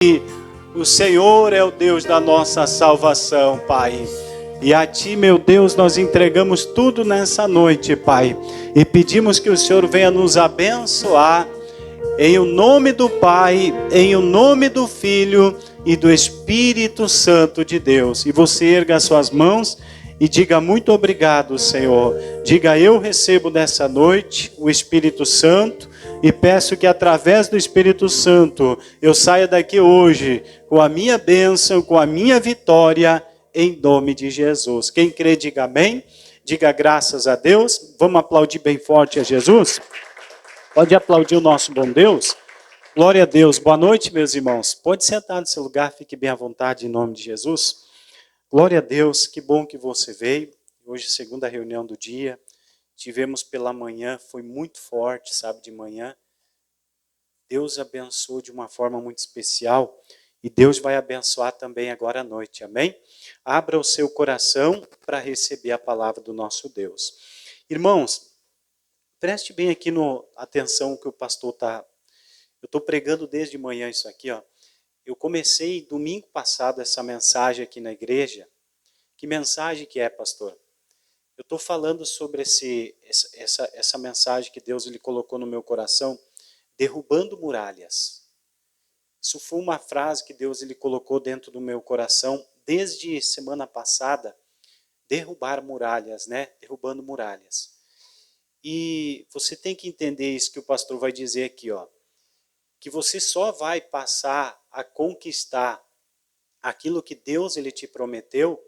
O Senhor é o Deus da nossa salvação, Pai. E a Ti, meu Deus, nós entregamos tudo nessa noite, Pai. E pedimos que o Senhor venha nos abençoar. Em o nome do Pai, em o nome do Filho e do Espírito Santo de Deus. E você erga as suas mãos e diga muito obrigado, Senhor. Diga, eu recebo nessa noite o Espírito Santo e peço que através do Espírito Santo eu saia daqui hoje com a minha bênção, com a minha vitória, em nome de Jesus. Quem crê, diga amém. Diga graças a Deus. Vamos aplaudir bem forte a Jesus? Pode aplaudir o nosso bom Deus? Glória a Deus. Boa noite, meus irmãos. Pode sentar no seu lugar, fique bem à vontade em nome de Jesus. Glória a Deus, que bom que você veio. Hoje, segunda reunião do dia. Tivemos pela manhã, foi muito forte, sabe, de manhã. Deus abençoou de uma forma muito especial. E Deus vai abençoar também agora à noite, amém? Abra o seu coração para receber a palavra do nosso Deus. Irmãos, preste bem aqui atenção que o pastor está... Eu estou pregando desde manhã isso aqui, ó. Eu comecei domingo passado essa mensagem aqui na igreja. Que mensagem que é, pastor? Eu estou falando sobre essa mensagem que Deus ele colocou no meu coração, derrubando muralhas. Isso foi uma frase que Deus ele colocou dentro do meu coração desde semana passada, derrubar muralhas, né? Derrubando muralhas. E você tem que entender isso que o pastor vai dizer aqui, ó. Que você só vai passar a conquistar aquilo que Deus ele te prometeu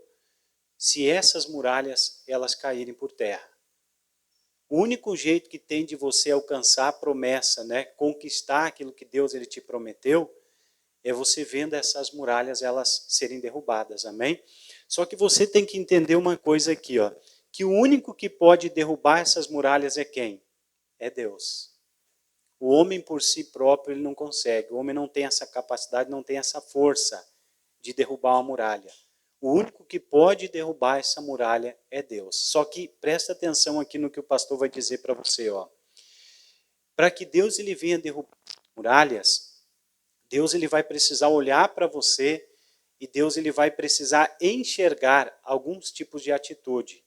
se essas muralhas elas caírem por terra. O único jeito que tem de você alcançar a promessa, né, conquistar aquilo que Deus ele te prometeu, é você vendo essas muralhas elas serem derrubadas, amém? Só que você tem que entender uma coisa aqui, ó, que o único que pode derrubar essas muralhas é quem? É Deus. O homem por si próprio ele não consegue. O homem não tem essa capacidade, não tem essa força de derrubar uma muralha. O único que pode derrubar essa muralha é Deus. Só que presta atenção aqui no que o pastor vai dizer para você, ó. Para que Deus ele venha derrubar muralhas, Deus ele vai precisar olhar para você e Deus ele vai precisar enxergar alguns tipos de atitude.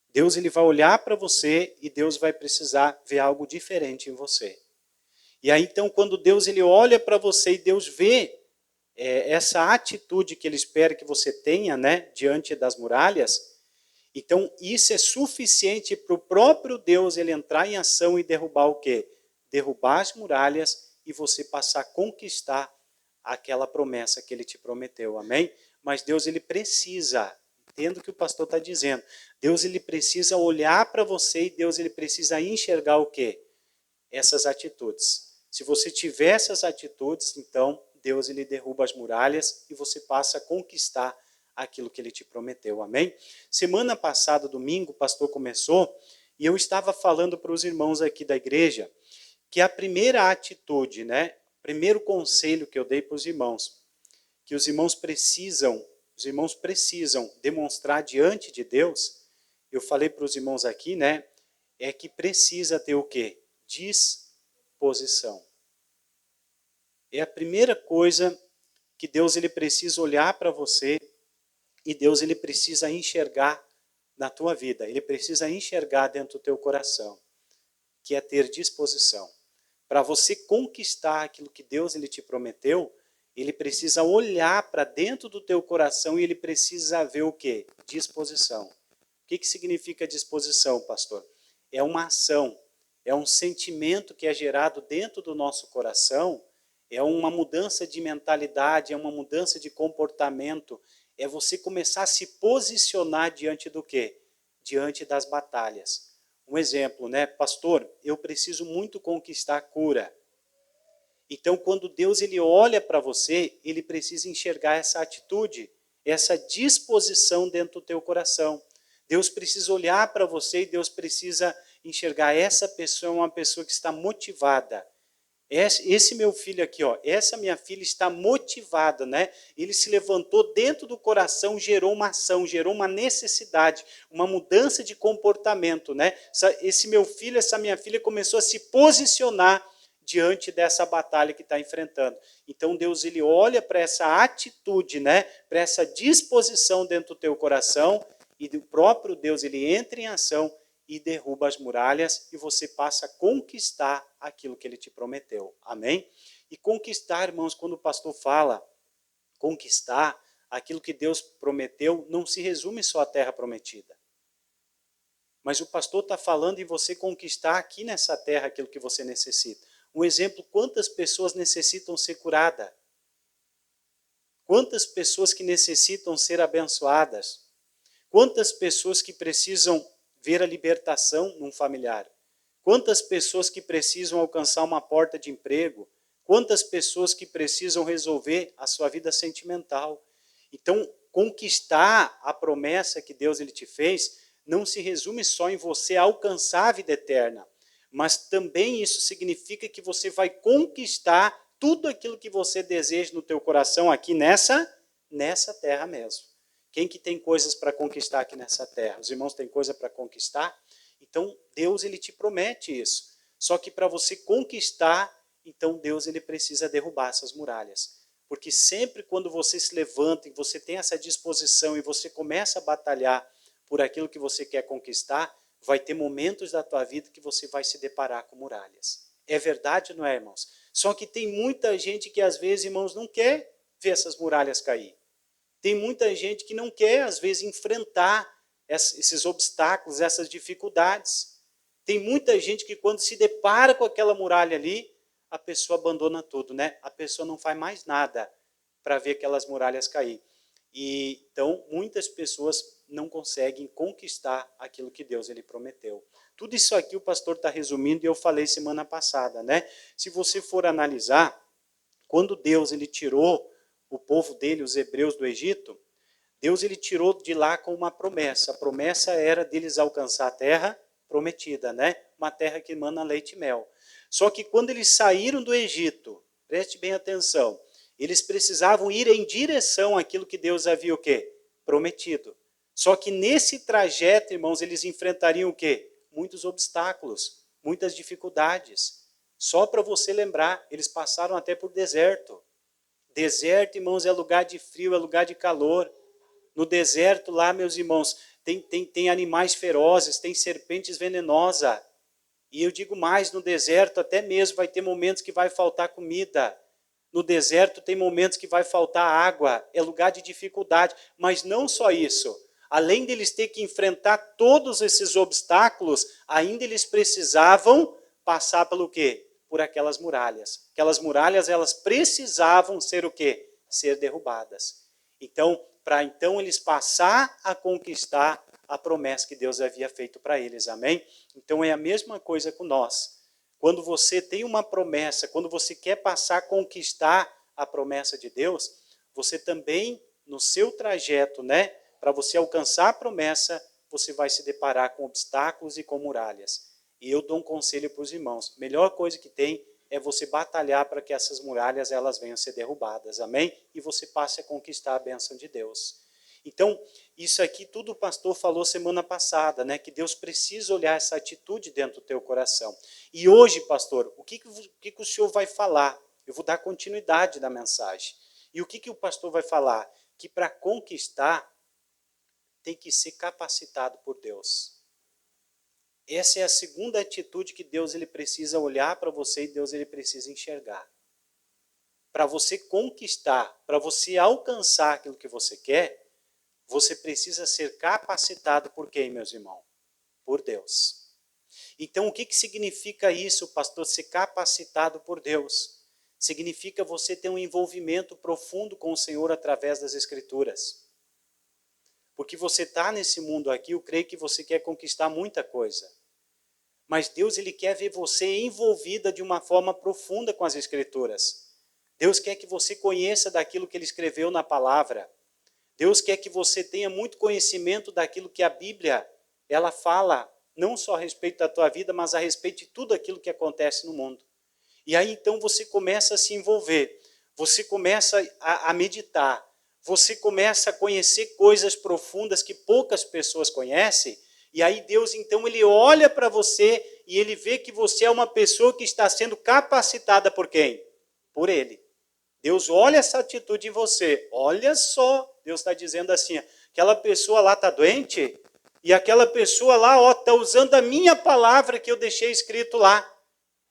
Deus ele vai olhar para você e Deus vai precisar ver algo diferente em você. E aí então quando Deus ele olha para você e Deus vê essa atitude que ele espera que você tenha, né, diante das muralhas, então isso é suficiente para o próprio Deus ele entrar em ação e derrubar o quê? Derrubar as muralhas e você passar a conquistar aquela promessa que ele te prometeu, amém? Mas Deus ele precisa, entenda o que o pastor está dizendo, Deus ele precisa olhar para você e Deus ele precisa enxergar o quê? Essas atitudes. Se você tiver essas atitudes, então Deus ele derruba as muralhas e você passa a conquistar aquilo que ele te prometeu, amém? Semana passada, domingo, o pastor começou e eu estava falando para os irmãos aqui da igreja que a primeira atitude, né, primeiro conselho que eu dei para os irmãos, que os irmãos precisam demonstrar diante de Deus, eu falei para os irmãos aqui, né, é que precisa ter o quê? Disposição. É a primeira coisa que Deus ele precisa olhar para você e Deus ele precisa enxergar na tua vida. Ele precisa enxergar dentro do teu coração, que é ter disposição. Para você conquistar aquilo que Deus ele te prometeu, ele precisa olhar para dentro do teu coração e ele precisa ver o quê? Disposição. O que significa disposição, pastor? É uma ação, é um sentimento que é gerado dentro do nosso coração, é uma mudança de mentalidade, é uma mudança de comportamento, é você começar a se posicionar diante do quê? Diante das batalhas. Um exemplo, né? Pastor, eu preciso muito conquistar a cura. Então, quando Deus ele olha para você, ele precisa enxergar essa atitude, essa disposição dentro do teu coração. Deus precisa olhar para você e Deus precisa enxergar essa pessoa, uma pessoa que está motivada. Esse meu filho aqui, ó, essa minha filha está motivada, né? Ele se levantou dentro do coração, gerou uma ação, gerou uma necessidade, uma mudança de comportamento, né? Esse meu filho, essa minha filha começou a se posicionar diante dessa batalha que está enfrentando. Então Deus ele olha para essa atitude, né, para essa disposição dentro do teu coração, e o próprio Deus ele entra em ação e derruba as muralhas, e você passa a conquistar aquilo que ele te prometeu. Amém? E conquistar, irmãos, quando o pastor fala conquistar aquilo que Deus prometeu, não se resume só à terra prometida. Mas o pastor está falando em você conquistar aqui nessa terra aquilo que você necessita. Um exemplo, quantas pessoas necessitam ser curadas? Quantas pessoas que necessitam ser abençoadas? Quantas pessoas que precisam ver a libertação num familiar? Quantas pessoas que precisam alcançar uma porta de emprego? Quantas pessoas que precisam resolver a sua vida sentimental? Então, conquistar a promessa que Deus ele te fez não se resume só em você alcançar a vida eterna, mas também isso significa que você vai conquistar tudo aquilo que você deseja no teu coração aqui nessa terra mesmo. Quem que tem coisas para conquistar aqui nessa terra? Os irmãos têm coisa para conquistar? Então, Deus ele te promete isso. Só que para você conquistar, então Deus ele precisa derrubar essas muralhas. Porque sempre quando você se levanta e você tem essa disposição e você começa a batalhar por aquilo que você quer conquistar, vai ter momentos da tua vida que você vai se deparar com muralhas. É verdade, não é, irmãos? Só que tem muita gente que às vezes, irmãos, não quer ver essas muralhas cair. Tem muita gente que não quer, às vezes, enfrentar esses obstáculos, essas dificuldades. Tem muita gente que quando se depara com aquela muralha ali, a pessoa abandona tudo, né? A pessoa não faz mais nada para ver aquelas muralhas cair. E então muitas pessoas não conseguem conquistar aquilo que Deus ele prometeu. Tudo isso aqui o pastor está resumindo e eu falei semana passada, né? Se você for analisar, quando Deus ele tirou o povo dele, os hebreus do Egito, Deus ele tirou de lá com uma promessa. A promessa era deles alcançar a terra prometida, né? Uma terra que emana leite e mel. Só que quando eles saíram do Egito, preste bem atenção, eles precisavam ir em direção àquilo que Deus havia o quê? Prometido. Só que nesse trajeto, irmãos, eles enfrentariam o quê? Muitos obstáculos, muitas dificuldades. Só para você lembrar, eles passaram até por deserto. Deserto, irmãos, é lugar de frio, é lugar de calor. No deserto lá, meus irmãos, tem animais ferozes, tem serpentes venenosas. E eu digo mais, no deserto até mesmo vai ter momentos que vai faltar comida. No deserto tem momentos que vai faltar água, é lugar de dificuldade. Mas não só isso. Além deles ter que enfrentar todos esses obstáculos, ainda eles precisavam passar pelo quê? Por aquelas muralhas. Aquelas muralhas, elas precisavam ser o quê? Ser derrubadas. Então, para então eles passar a conquistar a promessa que Deus havia feito para eles, amém? Então é a mesma coisa com nós. Quando você tem uma promessa, quando você quer passar a conquistar a promessa de Deus, você também, no seu trajeto, né, para você alcançar a promessa, você vai se deparar com obstáculos e com muralhas. E eu dou um conselho para os irmãos, melhor coisa que tem é você batalhar para que essas muralhas elas venham a ser derrubadas, amém? E você passe a conquistar a bênção de Deus. Então, isso aqui tudo o pastor falou semana passada, né? Que Deus precisa olhar essa atitude dentro do teu coração. E hoje, pastor, o que o senhor vai falar? Eu vou dar continuidade na mensagem. E o que o pastor vai falar? Que para conquistar, tem que ser capacitado por Deus. Essa é a segunda atitude que Deus ele precisa olhar para você e Deus ele precisa enxergar. Para você conquistar, para você alcançar aquilo que você quer, você precisa ser capacitado por quem, meus irmãos? Por Deus. Então, o que significa isso, pastor, ser capacitado por Deus? Significa você ter um envolvimento profundo com o Senhor através das Escrituras. Porque você está nesse mundo aqui, eu creio que você quer conquistar muita coisa. Mas Deus ele quer ver você envolvida de uma forma profunda com as Escrituras. Deus quer que você conheça daquilo que Ele escreveu na palavra. Deus quer que você tenha muito conhecimento daquilo que a Bíblia ela fala, não só a respeito da tua vida, mas a respeito de tudo aquilo que acontece no mundo. E aí então você começa a se envolver, você começa a meditar, você começa a conhecer coisas profundas que poucas pessoas conhecem, e aí Deus então ele olha para você e ele vê que você é uma pessoa que está sendo capacitada por quem? Por ele. Deus olha essa atitude em você. Olha só, Deus está dizendo assim, aquela pessoa lá está doente, e aquela pessoa lá está usando a minha palavra que eu deixei escrito lá.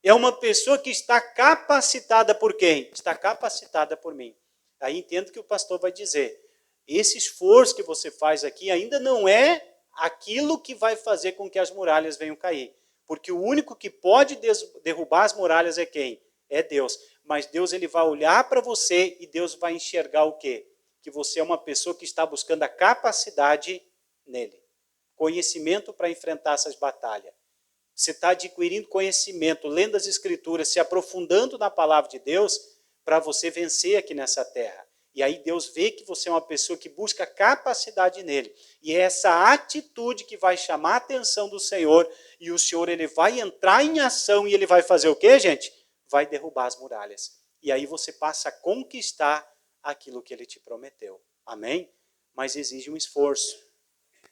É uma pessoa que está capacitada por quem? Está capacitada por mim. Aí entendo que o pastor vai dizer, esse esforço que você faz aqui ainda não é aquilo que vai fazer com que as muralhas venham cair. Porque o único que pode derrubar as muralhas é quem? É Deus. Mas Deus ele vai olhar para você e Deus vai enxergar o quê? Que você é uma pessoa que está buscando a capacidade nele. Conhecimento para enfrentar essas batalhas. Você está adquirindo conhecimento, lendo as Escrituras, se aprofundando na palavra de Deus para você vencer aqui nessa terra. E aí Deus vê que você é uma pessoa que busca capacidade nele. E é essa atitude que vai chamar a atenção do Senhor. E o Senhor ele vai entrar em ação e ele vai fazer o quê, gente? Vai derrubar as muralhas. E aí você passa a conquistar aquilo que ele te prometeu. Amém? Mas exige um esforço.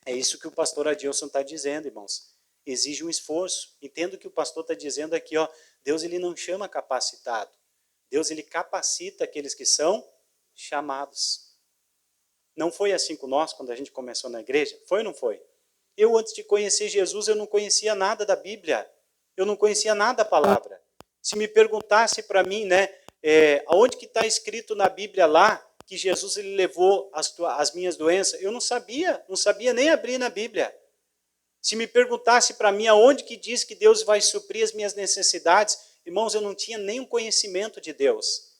É isso que o pastor Adilson está dizendo, irmãos. Exige um esforço. Entendo que o pastor está dizendo aqui, ó, Deus ele não chama capacitado. Deus ele capacita aqueles que são chamados. Não foi assim com nós quando a gente começou na igreja? Foi ou não foi? Eu, antes de conhecer Jesus, eu não conhecia nada da Bíblia. Eu não conhecia nada da palavra. Se me perguntasse para mim, né, aonde que está escrito na Bíblia lá que Jesus ele levou as minhas doenças, eu não sabia nem abrir na Bíblia. Se me perguntasse para mim aonde que diz que Deus vai suprir as minhas necessidades, irmãos, eu não tinha nenhum conhecimento de Deus.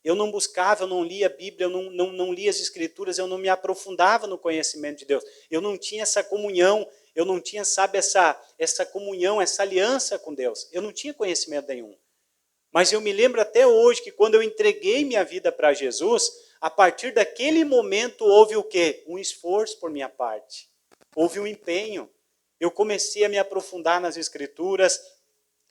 Eu não buscava, eu não lia a Bíblia, eu não lia as Escrituras, eu não me aprofundava no conhecimento de Deus. Eu não tinha essa comunhão, eu não tinha, sabe, essa comunhão, essa aliança com Deus. Eu não tinha conhecimento nenhum. Mas eu me lembro até hoje que quando eu entreguei minha vida para Jesus, a partir daquele momento houve o quê? Um esforço por minha parte. Houve um empenho. Eu comecei a me aprofundar nas Escrituras,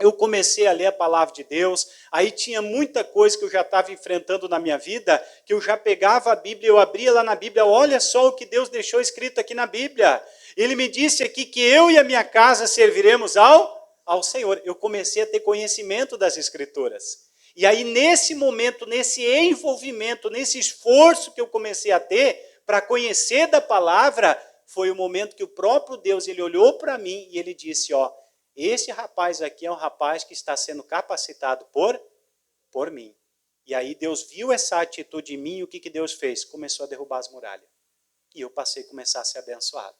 eu comecei a ler a palavra de Deus, aí tinha muita coisa que eu já estava enfrentando na minha vida, que eu já pegava a Bíblia, eu abria lá na Bíblia, olha só o que Deus deixou escrito aqui na Bíblia. Ele me disse aqui que eu e a minha casa serviremos ao Senhor. Eu comecei a ter conhecimento das Escrituras. E aí nesse momento, nesse envolvimento, nesse esforço que eu comecei a ter para conhecer da palavra, foi o momento que o próprio Deus ele olhou para mim e ele disse, ó, esse rapaz aqui é um rapaz que está sendo capacitado por mim. E aí Deus viu essa atitude em mim e o que Deus fez? Começou a derrubar as muralhas. E eu passei a começar a ser abençoado.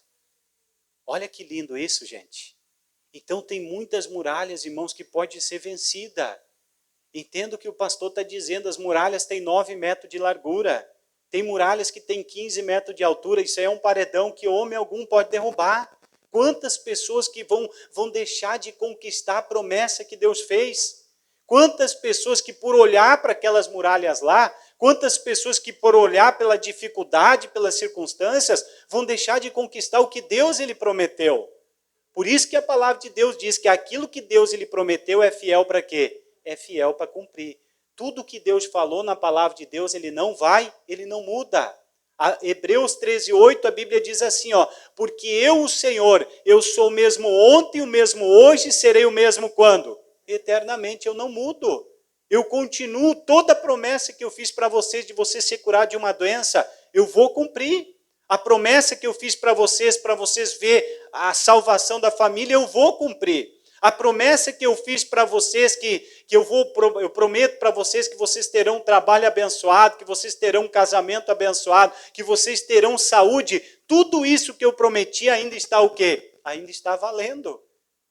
Olha que lindo isso, gente. Então tem muitas muralhas, irmãos, que pode ser vencida. Entendo que o pastor está dizendo, as muralhas têm 9 metros de largura. Tem muralhas que têm 15 metros de altura, isso aí é um paredão que homem algum pode derrubar. Quantas pessoas que vão deixar de conquistar a promessa que Deus fez? Quantas pessoas que por olhar para aquelas muralhas lá, quantas pessoas que por olhar pela dificuldade, pelas circunstâncias, vão deixar de conquistar o que Deus ele prometeu? Por isso que a palavra de Deus diz que aquilo que Deus ele prometeu é fiel para quê? É fiel para cumprir. Tudo que Deus falou na palavra de Deus, ele não muda. Hebreus 13:8, a Bíblia diz assim, ó, porque eu, o Senhor, eu sou o mesmo ontem, o mesmo hoje, serei o mesmo quando? Eternamente, eu não mudo. Eu continuo, toda a promessa que eu fiz para vocês, de você ser curado de uma doença, eu vou cumprir. A promessa que eu fiz para vocês ver a salvação da família, eu vou cumprir. A promessa que eu fiz para vocês, que eu prometo para vocês que vocês terão um trabalho abençoado, que vocês terão um casamento abençoado, que vocês terão saúde, tudo isso que eu prometi ainda está o quê? Ainda está valendo.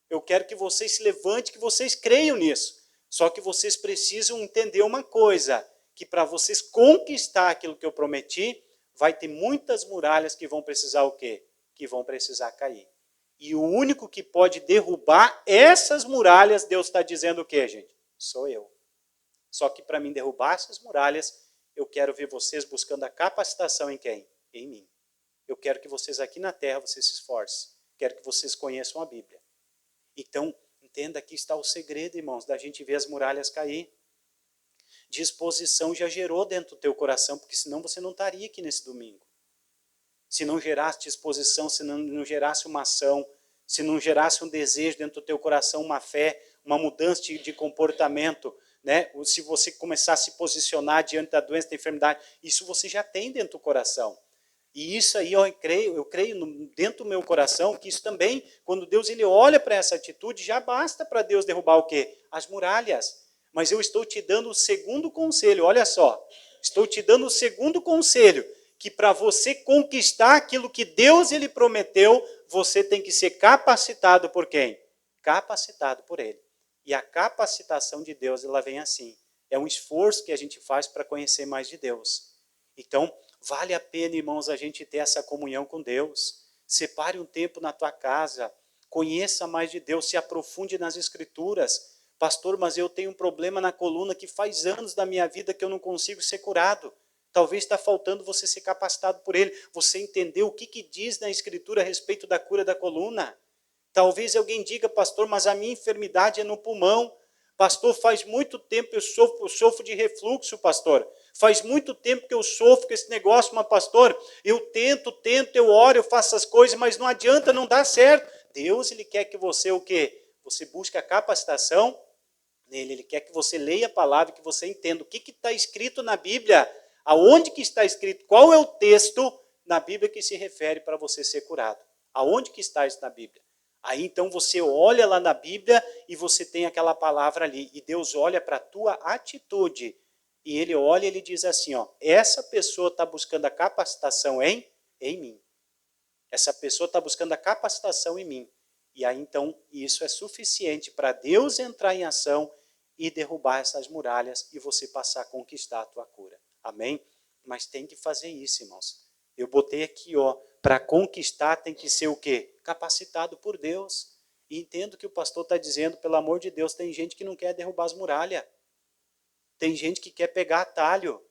Eu quero que vocês se levantem, que vocês creiam nisso. Só que vocês precisam entender uma coisa, que para vocês conquistar aquilo que eu prometi, vai ter muitas muralhas que vão precisar o quê? Que vão precisar cair. E o único que pode derrubar essas muralhas, Deus está dizendo o quê, gente? Sou eu. Só que para mim derrubar essas muralhas, eu quero ver vocês buscando a capacitação em quem? Em mim. Eu quero que vocês aqui na terra, vocês se esforcem. Quero que vocês conheçam a Bíblia. Então, entenda, aqui está o segredo, irmãos, da gente ver as muralhas cair. Disposição já gerou dentro do teu coração, porque senão você não estaria aqui nesse domingo. Se não gerasse disposição, se não gerasse uma ação, se não gerasse um desejo dentro do teu coração, uma fé, uma mudança de comportamento, né? Se você começar a se posicionar diante da doença, da enfermidade, isso você já tem dentro do coração. E isso aí eu creio dentro do meu coração que isso também, quando Deus ele olha para essa atitude, já basta para Deus derrubar o quê? As muralhas. Mas eu estou te dando o segundo conselho, olha só. Estou te dando o segundo conselho, que para você conquistar aquilo que Deus ele prometeu, você tem que ser capacitado por quem? Capacitado por ele. E a capacitação de Deus, ela vem assim. É um esforço que a gente faz para conhecer mais de Deus. Então, vale a pena, irmãos, a gente ter essa comunhão com Deus. Separe um tempo na tua casa, conheça mais de Deus, se aprofunde nas Escrituras. Pastor, mas eu tenho um problema na coluna que faz anos da minha vida que eu não consigo ser curado. Talvez está faltando você ser capacitado por ele. Você entendeu o que diz na Escritura a respeito da cura da coluna? Talvez alguém diga, pastor, mas a minha enfermidade é no pulmão. Pastor, faz muito tempo eu sofro de refluxo, pastor. Faz muito tempo que eu sofro com esse negócio, mas pastor, eu tento, eu oro, eu faço as coisas, mas não adianta, não dá certo. Deus, ele quer que você o quê? Você busque a capacitação nele. Ele quer que você leia a palavra, que você entenda o que está escrito na Bíblia, aonde que está escrito, qual é o texto na Bíblia que se refere para você ser curado. Aonde que está isso na Bíblia? Aí então você olha lá na Bíblia e você tem aquela palavra ali. E Deus olha para a tua atitude. E ele olha e ele diz assim, ó, essa pessoa está buscando a capacitação em mim. Essa pessoa está buscando a capacitação em mim. E aí então isso é suficiente para Deus entrar em ação e derrubar essas muralhas e você passar a conquistar a tua cura. Amém? Mas tem que fazer isso, irmãos. Eu botei aqui, ó, para conquistar tem que ser o quê? Capacitado por Deus. E entendo que o pastor está dizendo, pelo amor de Deus, tem gente que não quer derrubar as muralhas. Tem gente que quer pegar atalho.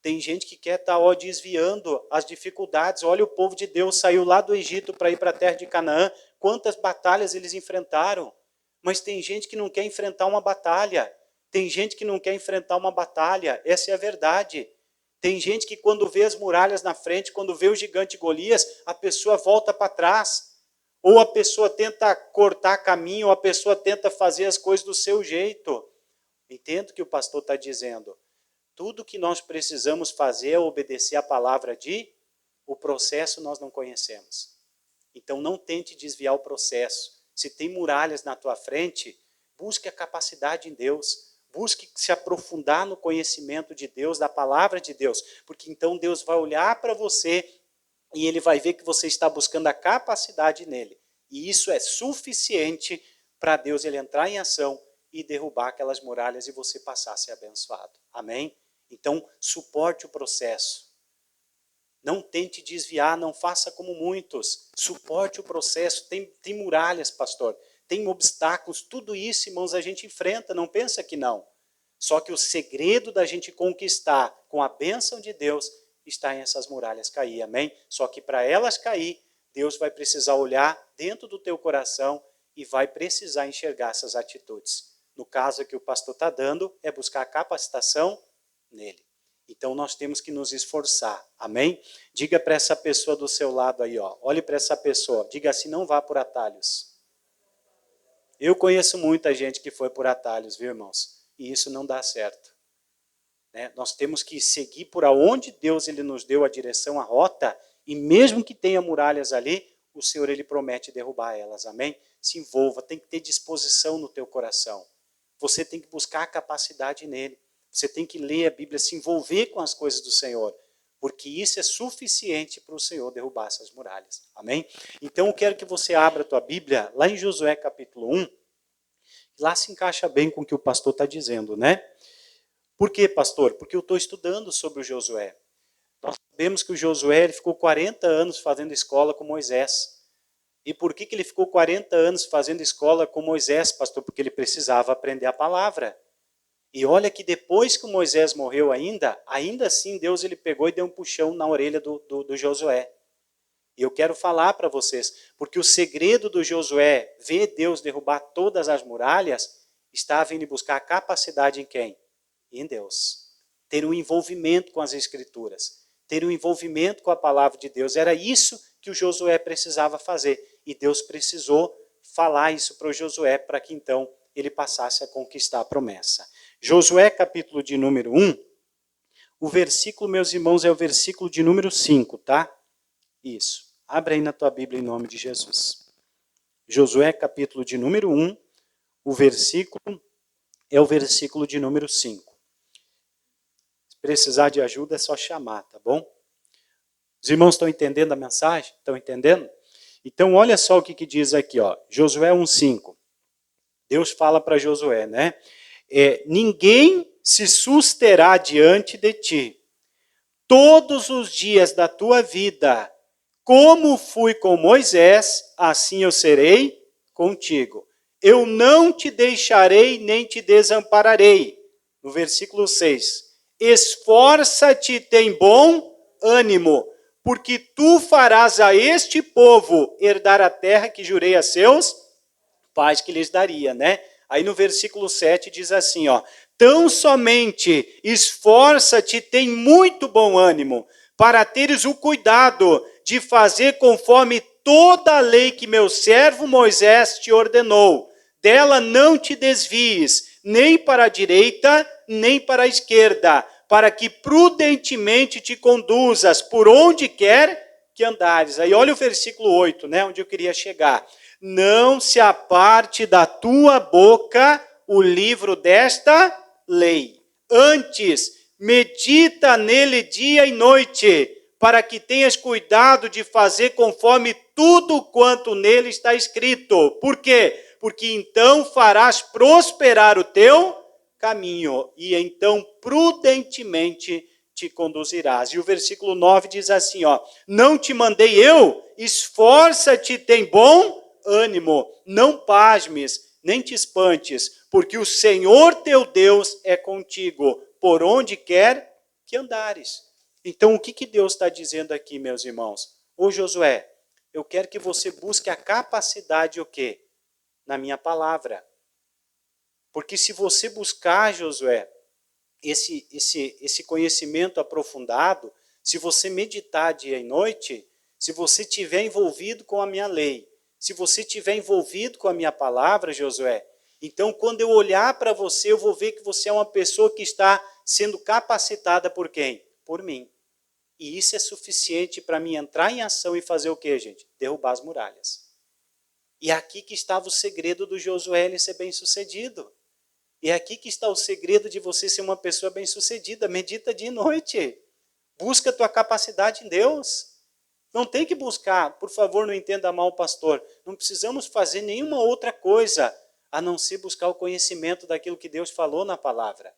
Tem gente que quer estar desviando as dificuldades. Olha, o povo de Deus saiu lá do Egito para ir para a terra de Canaã. Quantas batalhas eles enfrentaram. Mas tem gente que não quer enfrentar uma batalha. Tem gente que não quer enfrentar uma batalha. Essa é a verdade. Tem gente que quando vê as muralhas na frente, quando vê o gigante Golias, a pessoa volta para trás. Ou a pessoa tenta cortar caminho, ou a pessoa tenta fazer as coisas do seu jeito. Entendo o que o pastor está dizendo. Tudo que nós precisamos fazer é obedecer a palavra o processo nós não conhecemos. Então não tente desviar o processo. Se tem muralhas na tua frente, busque a capacidade em Deus. Busque se aprofundar no conhecimento de Deus, da palavra de Deus. Porque então Deus vai olhar para você e ele vai ver que você está buscando a capacidade nele. E isso é suficiente para Deus ele entrar em ação e derrubar aquelas muralhas e você passar a ser abençoado. Amém? Então, suporte o processo. Não tente desviar, não faça como muitos. Suporte o processo. Tem muralhas, pastor. Tem obstáculos. Tudo isso, irmãos, a gente enfrenta. Não pensa que não. Só que o segredo da gente conquistar com a bênção de Deus está em essas muralhas cair. Amém? Só que para elas cair, Deus vai precisar olhar dentro do teu coração e vai precisar enxergar essas atitudes. No caso que o pastor está dando, é buscar capacitação nele. Então nós temos que nos esforçar, amém? Diga para essa pessoa do seu lado aí, ó, olhe para essa pessoa, diga assim, não vá por atalhos. Eu conheço muita gente que foi por atalhos, viu, irmãos? E isso não dá certo. Né? Nós temos que seguir por aonde Deus ele nos deu a direção, a rota, e mesmo que tenha muralhas ali, o Senhor ele promete derrubar elas, amém? Se envolva, tem que ter disposição no teu coração. Você tem que buscar a capacidade nele. Você tem que ler a Bíblia, se envolver com as coisas do Senhor, porque isso é suficiente para o Senhor derrubar essas muralhas. Amém? Então eu quero que você abra a tua Bíblia, lá em Josué capítulo 1, lá se encaixa bem com o que o pastor está dizendo, né? Por quê, pastor? Porque eu estou estudando sobre o Josué. Nós sabemos que o Josué ele ficou 40 anos fazendo escola com Moisés. E por que ele ficou 40 anos fazendo escola com Moisés, pastor? Porque ele precisava aprender a palavra. E olha que depois que o Moisés morreu ainda assim Deus ele pegou e deu um puxão na orelha do Josué. E eu quero falar para vocês, porque o segredo do Josué ver Deus derrubar todas as muralhas, estava em buscar a capacidade em quem? Em Deus. Ter um envolvimento com as Escrituras. Ter um envolvimento com a palavra de Deus. Era isso que o Josué precisava fazer. E Deus precisou falar isso para o Josué, para que então ele passasse a conquistar a promessa. Josué, capítulo de número 1, o versículo, meus irmãos, é o versículo de número 5, tá? Isso. Abre aí na tua Bíblia em nome de Jesus. Josué, capítulo de número 1, o versículo é o versículo de número 5. Se precisar de ajuda, é só chamar, tá bom? Os irmãos estão entendendo a mensagem? Estão entendendo? Então, olha só o que diz aqui, ó. Josué 1,5. Deus fala para Josué, né? Ninguém se susterá diante de ti todos os dias da tua vida. Como fui com Moisés, assim eu serei contigo. Eu não te deixarei nem te desampararei. No versículo 6. Esforça-te, tem bom ânimo, porque tu farás a este povo herdar a terra que jurei a seus pais que lhes daria, né? Aí no versículo 7 diz assim, ó: tão somente esforça-te, tem muito bom ânimo, para teres o cuidado de fazer conforme toda a lei que meu servo Moisés te ordenou. Dela não te desvies, nem para a direita, nem para a esquerda, para que prudentemente te conduzas por onde quer que andares. Aí olha o versículo 8, né, onde eu queria chegar. Não se aparte da tua boca o livro desta lei. Antes, medita nele dia e noite, para que tenhas cuidado de fazer conforme tudo quanto nele está escrito. Por quê? Porque então farás prosperar o teu caminho, e então prudentemente te conduzirás. E o versículo 9 diz assim, ó: não te mandei eu? Esforça-te, tem bom ânimo, não pasmes, nem te espantes, porque o Senhor teu Deus é contigo, por onde quer que andares. Então, o que Deus está dizendo aqui, meus irmãos? Ô Josué, eu quero que você busque a capacidade, o quê? Na minha palavra. Porque se você buscar, Josué, esse conhecimento aprofundado, se você meditar dia e noite, se você estiver envolvido com a minha lei, se você estiver envolvido com a minha palavra, Josué, então quando eu olhar para você, eu vou ver que você é uma pessoa que está sendo capacitada por quem? Por mim. E isso é suficiente para mim entrar em ação e fazer o quê, gente? Derrubar as muralhas. E é aqui que estava o segredo do Josué ele ser bem-sucedido. E é aqui que está o segredo de você ser uma pessoa bem-sucedida. Medita dia e noite. Busca a tua capacidade em Deus. Não tem que buscar, por favor, não entenda mal, pastor. Não precisamos fazer nenhuma outra coisa a não ser buscar o conhecimento daquilo que Deus falou na palavra.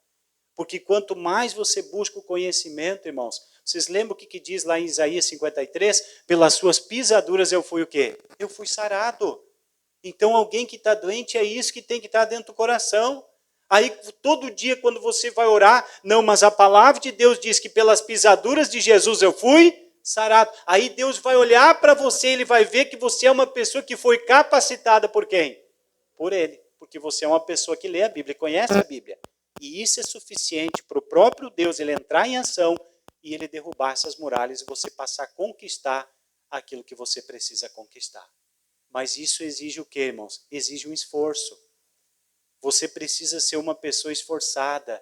Porque quanto mais você busca o conhecimento, irmãos, vocês lembram o que diz lá em Isaías 53? Pelas suas pisaduras eu fui o quê? Eu fui sarado. Então alguém que está doente é isso que tem que estar dentro do coração. Aí todo dia quando você vai orar, não, mas a palavra de Deus diz que pelas pisaduras de Jesus eu fui sarado. Aí Deus vai olhar para você, ele vai ver que você é uma pessoa que foi capacitada por quem? Por ele. Porque você é uma pessoa que lê a Bíblia, conhece a Bíblia. E isso é suficiente para o próprio Deus ele entrar em ação e ele derrubar essas muralhas e você passar a conquistar aquilo que você precisa conquistar. Mas isso exige o quê, irmãos? Exige um esforço. Você precisa ser uma pessoa esforçada.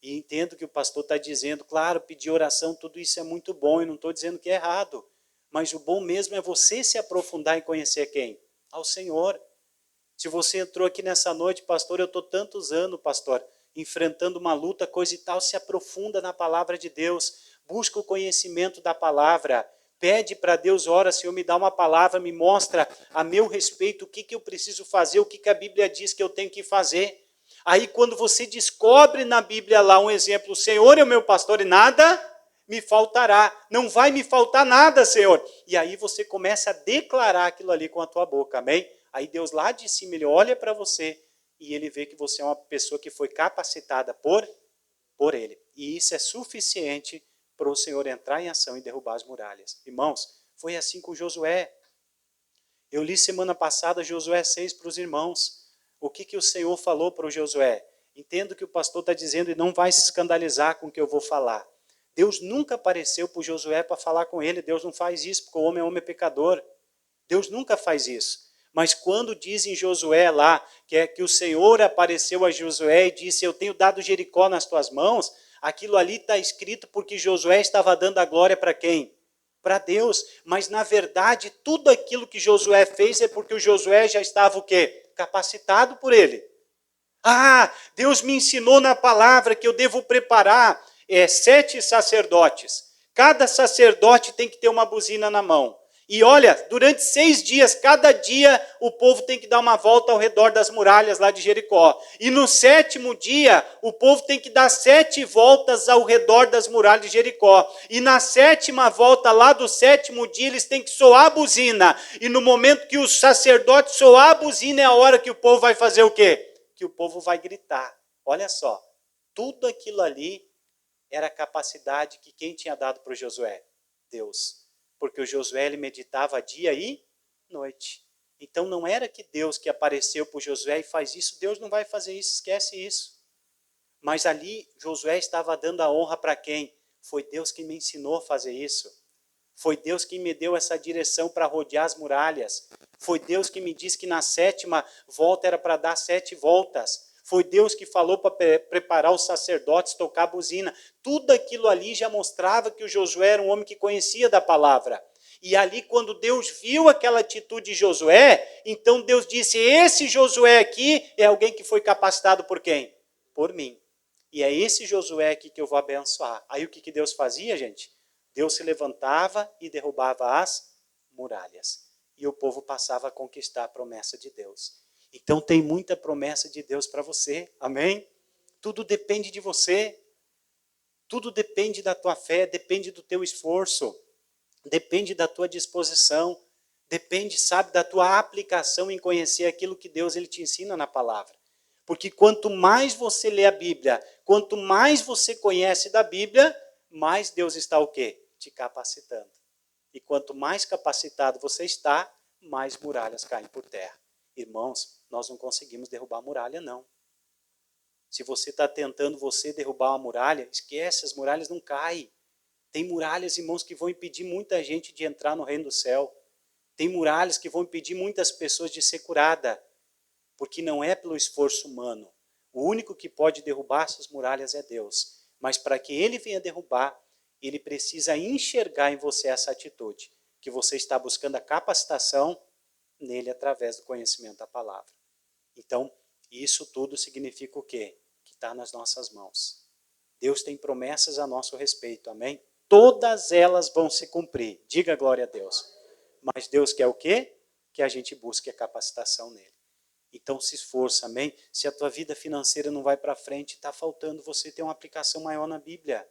E entendo que o pastor está dizendo, claro, pedir oração, tudo isso é muito bom, e não estou dizendo que é errado. Mas o bom mesmo é você se aprofundar em conhecer quem? Ao Senhor. Se você entrou aqui nessa noite, pastor, eu estou tantos anos, pastor, enfrentando uma luta, coisa e tal, se aprofunda na palavra de Deus. Busca o conhecimento da palavra. Pede para Deus, ora, Senhor, me dá uma palavra, me mostra a meu respeito o que eu preciso fazer, o que a Bíblia diz que eu tenho que fazer. Aí quando você descobre na Bíblia lá um exemplo, o Senhor é o meu pastor e nada me faltará. Não vai me faltar nada, Senhor. E aí você começa a declarar aquilo ali com a tua boca, amém? Aí Deus lá de cima, ele olha para você e ele vê que você é uma pessoa que foi capacitada por ele. E isso é suficiente para o Senhor entrar em ação e derrubar as muralhas. Irmãos, foi assim com Josué. Eu li semana passada Josué 6 para os irmãos. O que o Senhor falou para o Josué? Entendo que o pastor está dizendo e não vai se escandalizar com o que eu vou falar. Deus nunca apareceu para Josué para falar com ele. Deus não faz isso, porque o homem é pecador. Deus nunca faz isso. Mas quando diz em Josué lá, que o Senhor apareceu a Josué e disse, eu tenho dado Jericó nas tuas mãos, aquilo ali está escrito porque Josué estava dando a glória para quem? Para Deus. Mas na verdade, tudo aquilo que Josué fez é porque o Josué já estava o quê? Capacitado por ele. Ah, Deus me ensinou na palavra que eu devo preparar 7 sacerdotes. Cada sacerdote tem que ter uma buzina na mão. E olha, durante 6 dias, cada dia, o povo tem que dar uma volta ao redor das muralhas lá de Jericó. E no 7º dia, o povo tem que dar 7 voltas ao redor das muralhas de Jericó. E na 7ª volta, lá do 7º dia, eles têm que soar a buzina. E no momento que os sacerdotes soar a buzina, é a hora que o povo vai fazer o quê? Que o povo vai gritar. Olha só, tudo aquilo ali era a capacidade que quem tinha dado para o Josué? Deus. Porque o Josué ele meditava dia e noite. Então não era que Deus que apareceu para o Josué e faz isso, Deus não vai fazer isso, esquece isso. Mas ali Josué estava dando a honra para quem? Foi Deus que me ensinou a fazer isso. Foi Deus que me deu essa direção para rodear as muralhas. Foi Deus que me disse que na 7ª volta era para dar 7 voltas. Foi Deus que falou para preparar os sacerdotes, tocar a buzina. Tudo aquilo ali já mostrava que o Josué era um homem que conhecia da palavra. E ali, quando Deus viu aquela atitude de Josué, então Deus disse, esse Josué aqui é alguém que foi capacitado por quem? Por mim. E é esse Josué aqui que eu vou abençoar. Aí o que Deus fazia, gente? Deus se levantava e derrubava as muralhas. E o povo passava a conquistar a promessa de Deus. Então tem muita promessa de Deus para você, amém? Tudo depende de você, tudo depende da tua fé, depende do teu esforço, depende da tua disposição, depende, sabe, da tua aplicação em conhecer aquilo que Deus ele te ensina na palavra. Porque quanto mais você lê a Bíblia, quanto mais você conhece da Bíblia, mais Deus está o quê? Te capacitando. E quanto mais capacitado você está, mais muralhas caem por terra. Irmãos, nós não conseguimos derrubar a muralha, não. Se você está tentando derrubar uma muralha, esquece, as muralhas não caem. Tem muralhas, irmãos, que vão impedir muita gente de entrar no reino do céu. Tem muralhas que vão impedir muitas pessoas de ser curadas. Porque não é pelo esforço humano. O único que pode derrubar essas muralhas é Deus. Mas para que Ele venha derrubar, Ele precisa enxergar em você essa atitude. Que você está buscando a capacitação nele através do conhecimento da palavra. Então, isso tudo significa o quê? Que está nas nossas mãos. Deus tem promessas a nosso respeito, amém? Todas elas vão se cumprir. Diga glória a Deus. Mas Deus quer o quê? Que a gente busque a capacitação nele. Então se esforça, amém? Se a tua vida financeira não vai para frente, está faltando você ter uma aplicação maior na Bíblia.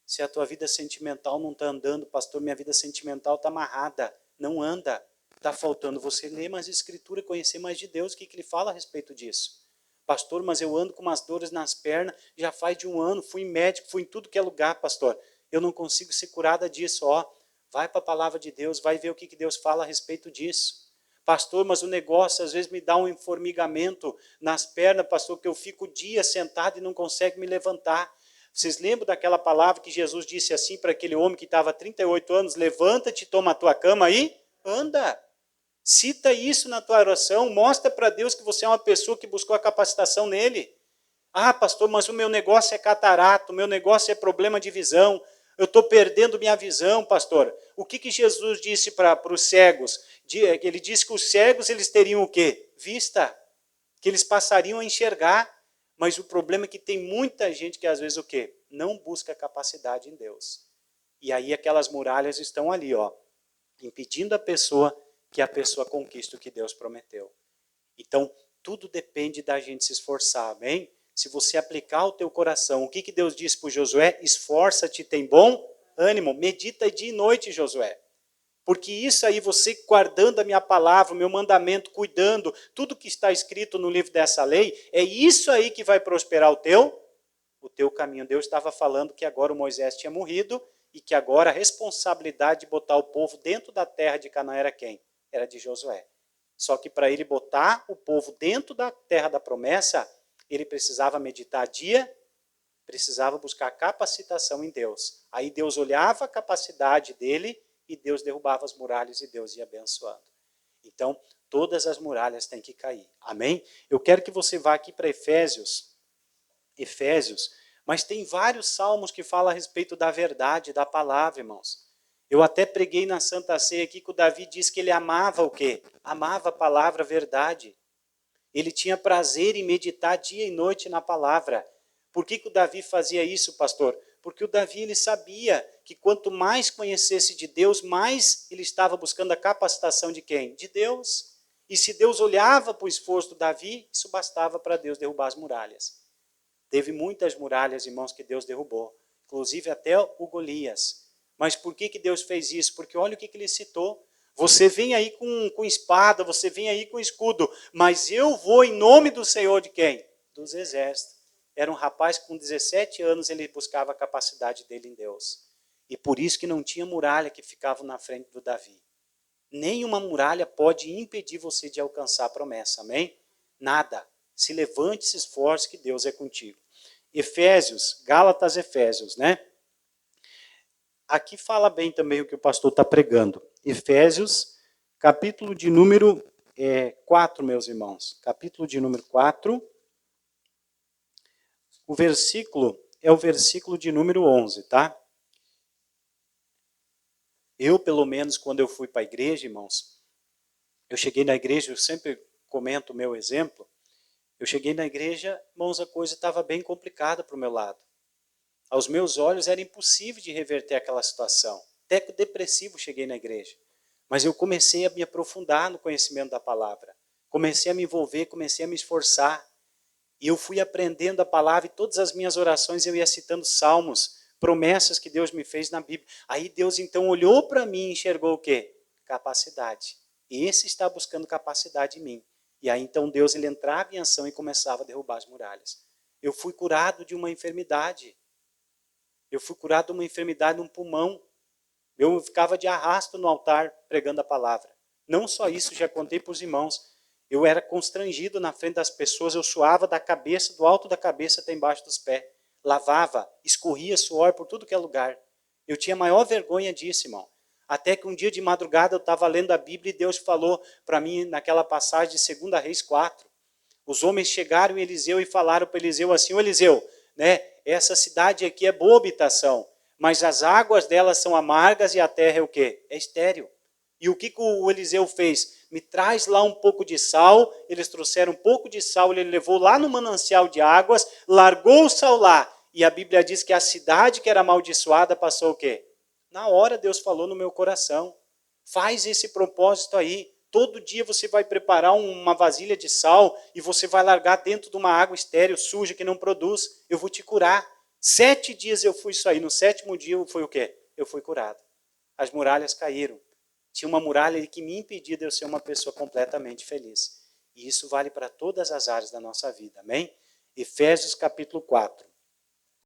Se a tua vida sentimental não está andando, pastor, minha vida sentimental está amarrada, não anda. Está faltando você ler mais Escritura, conhecer mais de Deus, o que ele fala a respeito disso. Pastor, mas eu ando com umas dores nas pernas, já faz de 1 ano, fui em médico, fui em tudo que é lugar, pastor. Eu não consigo ser curada disso, ó. Vai para a palavra de Deus, vai ver o que Deus fala a respeito disso. Pastor, mas o negócio às vezes me dá um formigamento nas pernas, pastor, que eu fico dias sentado e não consigo me levantar. Vocês lembram daquela palavra que Jesus disse assim para aquele homem que estava há 38 anos, levanta-te, toma a tua cama e anda. Cita isso na tua oração, mostra para Deus que você é uma pessoa que buscou a capacitação nele. Ah, pastor, mas o meu negócio é catarata, o meu negócio é problema de visão, eu estou perdendo minha visão, pastor. O que Jesus disse para os cegos? Ele disse que os cegos eles teriam o quê? Vista, que eles passariam a enxergar. Mas o problema é que tem muita gente que às vezes o quê? Não busca capacidade em Deus. E aí aquelas muralhas estão ali, ó, impedindo que a pessoa conquiste o que Deus prometeu. Então, tudo depende da gente se esforçar, amém? Se você aplicar o teu coração, o que Deus disse para Josué? Esforça-te, tem bom ânimo, medita dia e noite, Josué. Porque isso aí, você guardando a minha palavra, o meu mandamento, cuidando, tudo que está escrito no livro dessa lei, é isso aí que vai prosperar o teu caminho. Deus estava falando que agora o Moisés tinha morrido e que agora a responsabilidade de botar o povo dentro da terra de Canaã era quem? Era de Josué. Só que para ele botar o povo dentro da terra da promessa, ele precisava meditar dia precisava buscar capacitação em Deus. Aí Deus olhava a capacidade dele e Deus derrubava as muralhas e Deus ia abençoando. Então, todas as muralhas têm que cair. Amém? Eu quero que você vá aqui para Efésios, mas tem vários salmos que falam a respeito da verdade, da palavra, irmãos. Eu até preguei na Santa Ceia aqui que o Davi disse que ele amava o quê? Amava a palavra, a verdade. Ele tinha prazer em meditar dia e noite na palavra. Por que o Davi fazia isso, pastor? Porque o Davi ele sabia que quanto mais conhecesse de Deus, mais ele estava buscando a capacitação de quem? De Deus. E se Deus olhava para o esforço do Davi, isso bastava para Deus derrubar as muralhas. Teve muitas muralhas, irmãos, que Deus derrubou. Inclusive até o Golias. Mas por que Deus fez isso? Porque olha o que ele citou. Você vem aí com espada, você vem aí com escudo, mas eu vou em nome do Senhor de quem? Dos exércitos. Era um rapaz que com 17 anos ele buscava a capacidade dele em Deus. E por isso que não tinha muralha que ficava na frente do Davi. Nenhuma muralha pode impedir você de alcançar a promessa, amém? Nada. Se levante, se esforce que Deus é contigo. Efésios, Gálatas, Efésios, né? Aqui fala bem também o que o pastor está pregando. Efésios, capítulo de número 4, meus irmãos. Capítulo de número 4. O versículo é o versículo de número 11, tá? Eu, pelo menos, quando eu fui para a igreja, irmãos, eu cheguei na igreja, eu sempre comento o meu exemplo, eu cheguei na igreja, irmãos, a coisa estava bem complicada para o meu lado. Aos meus olhos era impossível de reverter aquela situação. Até que depressivo cheguei na igreja. Mas eu comecei a me aprofundar no conhecimento da palavra. Comecei a me envolver, comecei a me esforçar. E eu fui aprendendo a palavra e todas as minhas orações eu ia citando salmos, promessas que Deus me fez na Bíblia. Aí Deus então olhou para mim e enxergou o quê? Capacidade. E esse está buscando capacidade em mim. E aí então Deus ele entrava em ação e começava a derrubar as muralhas. Eu fui curado de uma enfermidade. Eu fui curado de uma enfermidade no pulmão. Eu ficava de arrasto no altar pregando a palavra. Não só isso, já contei para os irmãos. Eu era constrangido na frente das pessoas, eu suava da cabeça, do alto da cabeça até embaixo dos pés. Lavava, escorria suor por tudo que é lugar. Eu tinha maior vergonha disso, irmão. Até que um dia de madrugada eu estava lendo a Bíblia e Deus falou para mim naquela passagem de 2 Reis 4. Os homens chegaram em Eliseu e falaram para Eliseu assim, ô Eliseu, né, essa cidade aqui é boa habitação, mas as águas dela são amargas e a terra é o quê? É estéril. E o que o Eliseu fez? Me traz lá um pouco de sal. Eles trouxeram um pouco de sal, ele levou lá no manancial de águas, largou o sal lá. E a Bíblia diz que a cidade que era amaldiçoada passou o quê? Na hora Deus falou no meu coração. Faz esse propósito aí. Todo dia você vai preparar uma vasilha de sal e você vai largar dentro de uma água estéril, suja, que não produz. Eu vou te curar. 7 dias eu fui isso aí. No 7º dia foi o quê? Eu fui curado. As muralhas caíram. Tinha uma muralha que me impedia de eu ser uma pessoa completamente feliz. E isso vale para todas as áreas da nossa vida. Amém? Efésios capítulo 4.